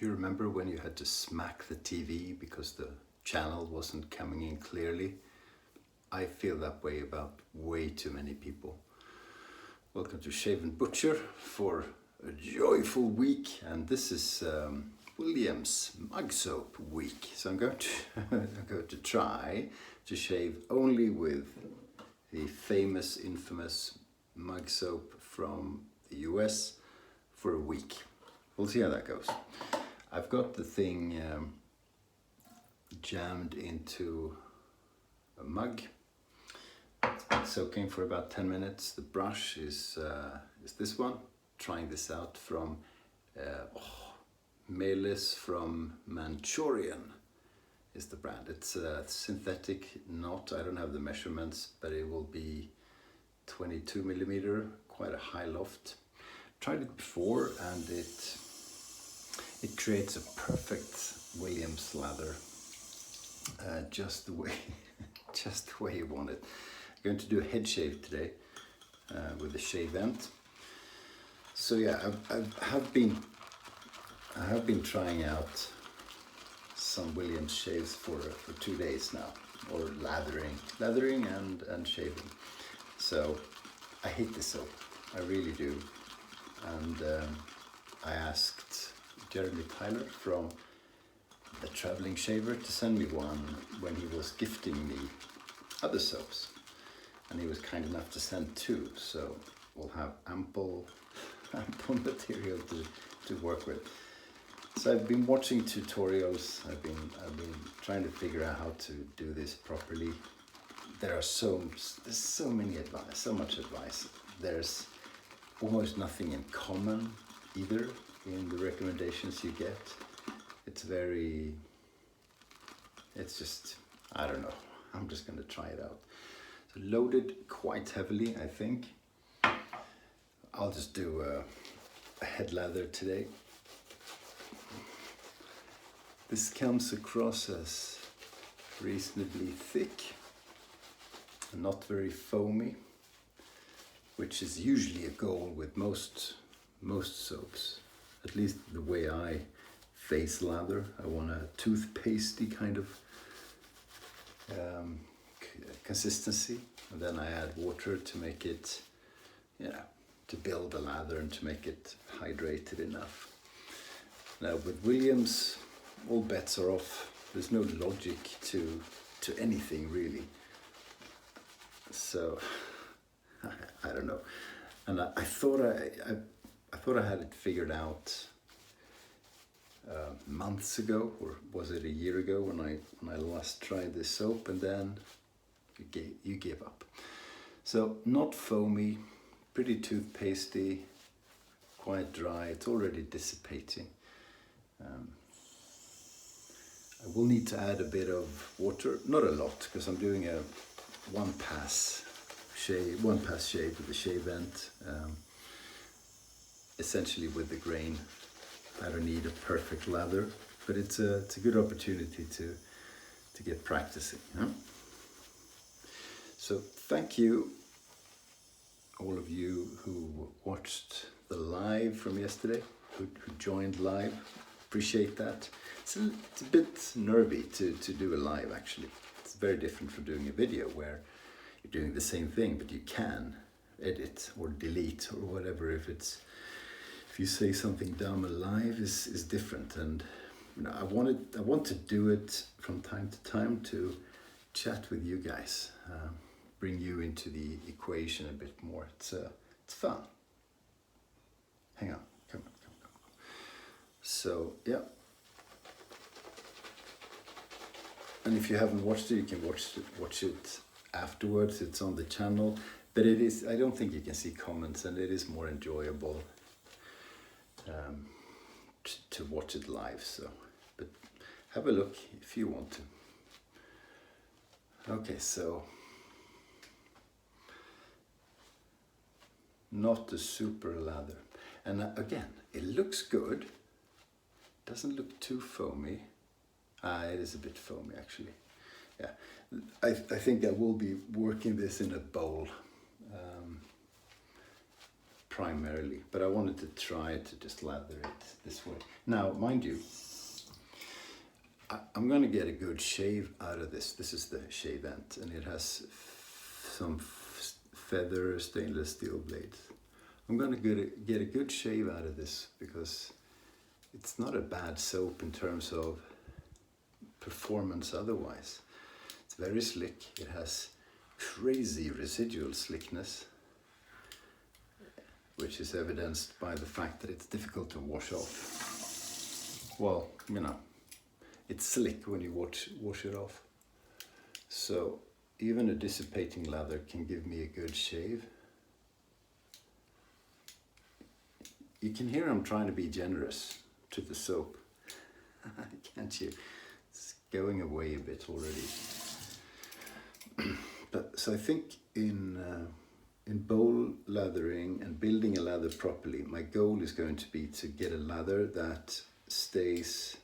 you remember when you had to smack the TV because the channel wasn't coming in clearly? I feel that way about way too many people. Welcome to Shave&Butcher for a joyful week, and this is William's mug soap week. So I'm going to try to shave only with the famous, infamous mug soap from the US for a week. We'll see how that goes. I've got the thing jammed into a mug. It's been soaking for about 10 minutes. The brush is this one. Trying this out from Melis from Manchurian is the brand. It's a synthetic knot. I don't have the measurements, but it will be 22 millimeter, quite a high loft. Tried it before, and it creates a perfect Williams lather, just the way you want it. I'm going to do a head shave today with the Shave&. So yeah, I have been trying out some Williams shaves for 2 days now, or lathering and shaving. So I hate this soap, I really do. And I asked Jeremy Tyler from The Traveling Shaver to send me one when he was gifting me other soaps. And he was kind enough to send 2, so we'll have ample material to work with. So I've been watching tutorials. I've been trying to figure out how to do this properly. There's so much advice. There's almost nothing in common either in the recommendations you get. It's just, I don't know. I'm just gonna try it out. So loaded quite heavily, I think. I'll just do a head lather today. This comes across as reasonably thick, not very foamy, which is usually a goal with most soaps. At least the way I face lather. I want a toothpastey kind of consistency, and then I add water to make it, to build the lather and to make it hydrated enough. Now with Williams, all bets are off. There's no logic to anything really. So I don't know. And I thought I had it figured out months ago, or was it a year ago when I last tried this soap, and then you gave up. So not foamy, pretty toothpastey, quite dry. It's already dissipating. I will need to add a bit of water, not a lot, because I'm doing a one pass shave with the Shave&, essentially with the grain. I don't need a perfect lather, but it's a good opportunity to get practicing. So thank you, all of you who watched the live from yesterday, who joined live. Appreciate that. It's a bit nervy to do a live, actually. It's very different from doing a video where you're doing the same thing, but you can edit or delete or whatever. If you say something dumb live is different, and I want to do it from time to time to chat with you guys, bring you into the equation a bit more. It's fun. Hang on, come on. So yeah, and if you haven't watched it, you can watch it afterwards. It's on the channel, but I don't think you can see comments, and it is more enjoyable to watch it live. So, but have a look if you want to. Okay, so not a super lather, and again, it looks good. Doesn't look too foamy. It is a bit foamy, actually. Yeah, I think I will be working this in a bowl, primarily, but I wanted to try to just lather it this way. Now, mind you, I'm going to get a good shave out of this. This is the shave end, and it has some feather stainless steel blades. I'm going to get a good shave out of this because it's not a bad soap in terms of performance otherwise. It's very slick. It has crazy residual slickness, which is evidenced by the fact that it's difficult to wash off. Well, you know, it's slick when you wash it off. So even a dissipating lather can give me a good shave. You can hear I'm trying to be generous to the soap, can't you? It's going away a bit already. But so I think in bowl lathering and building a lather properly, my goal is going to be to get a lather that stays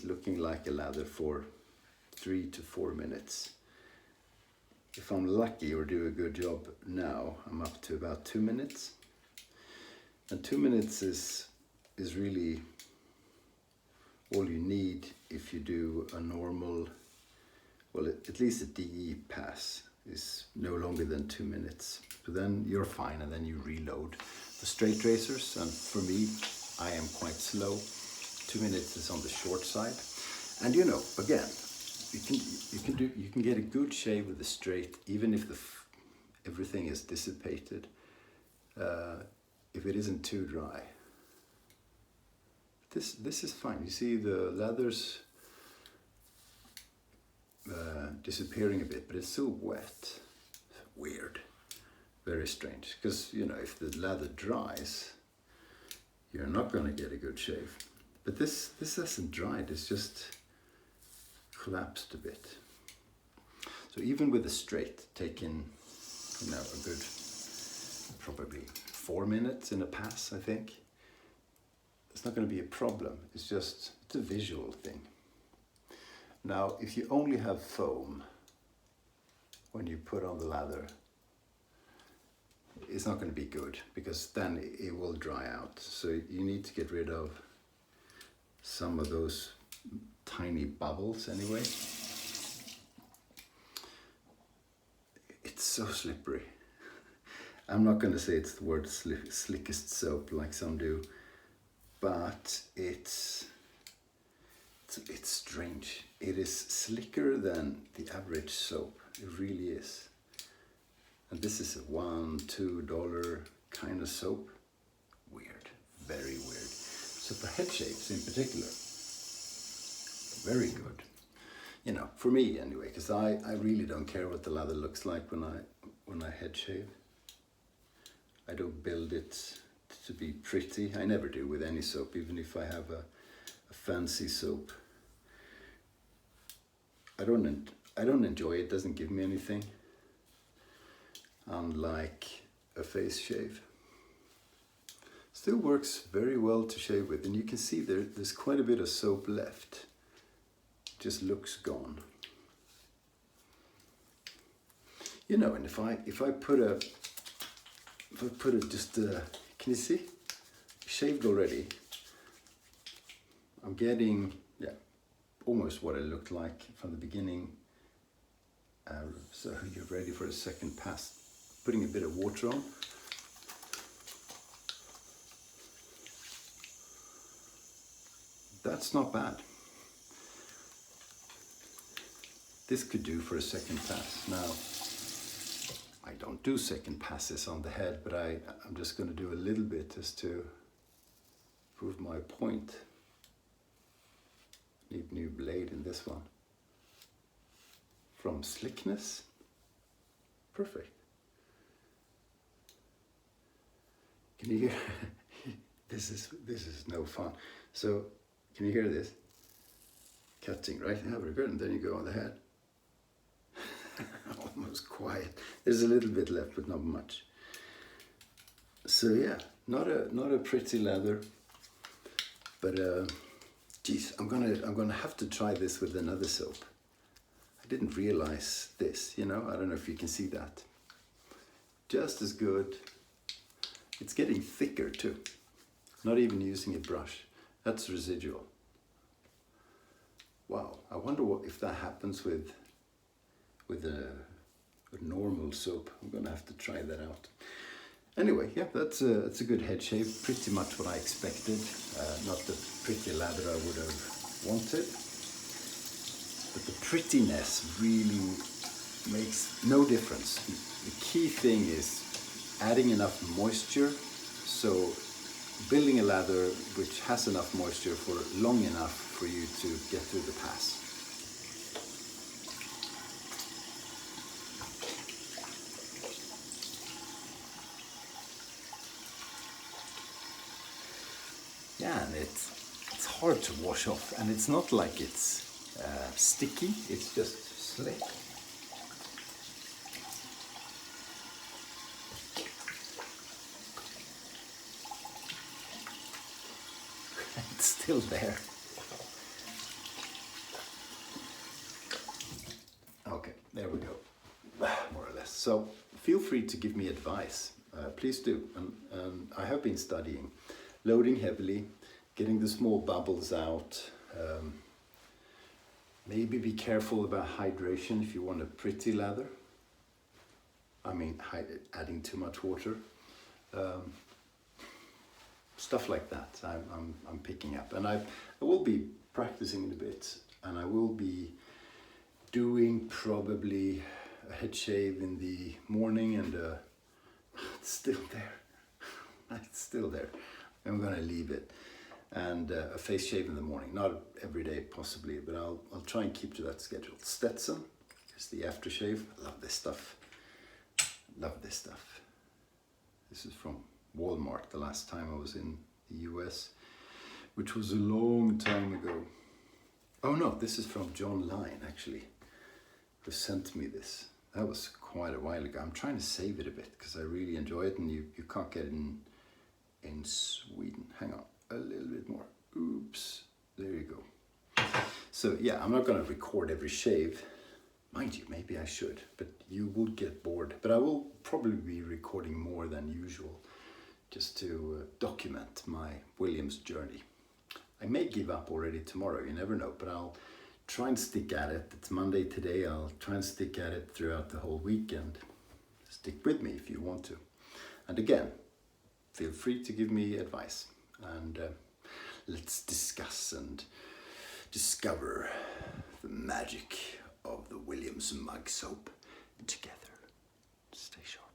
looking like a lather for 3 to 4 minutes. If I'm lucky or do a good job now, I'm up to about 2 minutes. And 2 minutes is really all you need if you do a normal, well, at least a DE pass is no longer than 2 minutes. So then you're fine, and then you reload. The straight razors, and for me, I am quite slow. 2 minutes is on the short side. And you know, again, you can get a good shave with a straight, even if everything is dissipated, if it isn't too dry. This is fine. You see the leather's disappearing a bit, but it's still wet. Weird, very strange. Because you know, if the leather dries, you're not going to get a good shave. But this hasn't dried. It's just collapsed a bit. So even with a straight, taking, you know, a good probably 4 minutes in a pass, I think, it's not going to be a problem. It's a visual thing. Now, if you only have foam when you put on the lather, it's not going to be good, because then it will dry out. So you need to get rid of some of those tiny bubbles anyway. It's so slippery. I'm not going to say it's the word slickest soap like some do, but it's strange. It is slicker than the average soap. It really is. And this is a $1-2 kind of soap. Weird, very weird. So for head shaves in particular, very good. You know, for me anyway, because I really don't care what the lather looks like when I head shave. I don't build it to be pretty. I never do with any soap, even if I have a fancy soap. I don't enjoy it. It doesn't give me anything. Unlike a face shave. Still works very well to shave with, and you can see there's quite a bit of soap left. Just looks gone. You know, and if I put just can you see? Shaved already. I'm getting, yeah, almost what it looked like from the beginning. So you're ready for a second pass. Putting a bit of water on. That's not bad. This could do for a second pass. Now, I don't do second passes on the head, but I'm just going to do a little bit just to prove my point. Need new blade in this one. From slickness, perfect. Can you hear? This is no fun. So, can you hear this? Cutting, right? Yeah, very good. And then you go on the head. Almost quiet. There's a little bit left, but not much. So yeah, not a pretty leather, but geez, I'm gonna have to try this with another soap. I didn't realize this. You know, I don't know if you can see that. Just as good It's getting thicker too. Not even using a brush. That's residual. Wow, I wonder if that happens with a normal soap. I'm gonna have to try that out. Anyway, yeah, that's a good head shave. Pretty much what I expected. Not the pretty lather I would have wanted, but the prettiness really makes no difference. The key thing is adding enough moisture, so building a lather which has enough moisture for long enough for you to get through the pass. Yeah, and it's hard to wash off, and it's not like it's sticky, it's just slick. It's still there. Okay, there we go, more or less. So feel free to give me advice, please do. And I have been studying, loading heavily, getting the small bubbles out. Maybe be careful about hydration if you want a pretty lather. I mean, adding too much water. Stuff like that I'm picking up, and I will be practicing it a bit, and I will be doing probably a head shave in the morning, and it's still there. It's still there. I'm gonna leave it, and a face shave in the morning. Not every day possibly, but I'll try and keep to that schedule. Stetson is the aftershave. I love this stuff. Love this stuff. This is from Walmart the last time I was in the US, which was a long time ago. Oh no, this is from John Line actually, who sent me this. That was quite a while ago. I'm trying to save it a bit because I really enjoy it, and you can't get it in Sweden. Hang on, a little bit more. Oops, there you go. So yeah, I'm not gonna record every shave. Mind you, maybe I should, but you would get bored. But I will probably be recording more than usual, just to document my Williams journey. I may give up already tomorrow, you never know, but I'll try and stick at it. It's Monday today, I'll try and stick at it throughout the whole weekend. Stick with me if you want to. And again, feel free to give me advice, and let's discuss and discover the magic of the Williams mug soap together. Stay sharp.